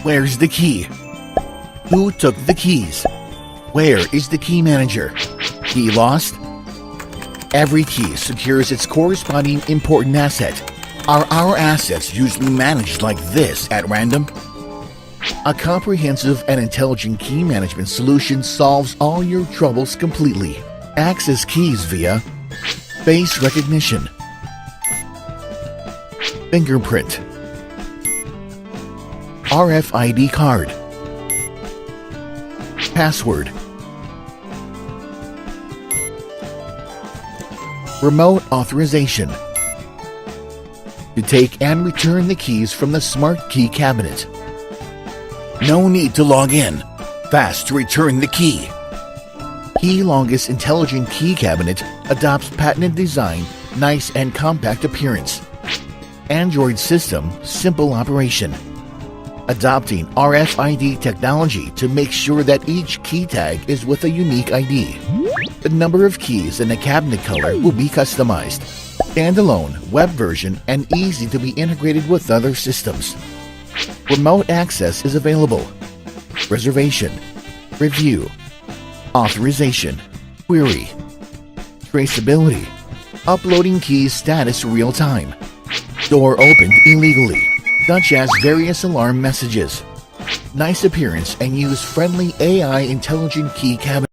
Where's the key? Who took the keys? Where is the key manager? Key lost? Every key secures its corresponding important asset. Are our assets usually managed like this at random? A comprehensive and intelligent key management solution solves all your troubles completely. Access keys via face recognition, fingerprint, RFID card, password, remote authorization. To take and return the keys from the smart key cabinet. No need to log in. Fast to return the key. Keylongest intelligent key cabinet adopts patented design, nice and compact appearance. Android system, simple operation. Adopting RFID technology to make sure that each key tag is with a unique ID. The number of keys and the cabinet color will be customized. Standalone, web version, and easy to be integrated with other systems. Remote access is available. Reservation, review, authorization, query, traceability, uploading keys status real time, door opened illegally, such as various alarm messages. Nice appearance and use friendly AI intelligent key cabinet.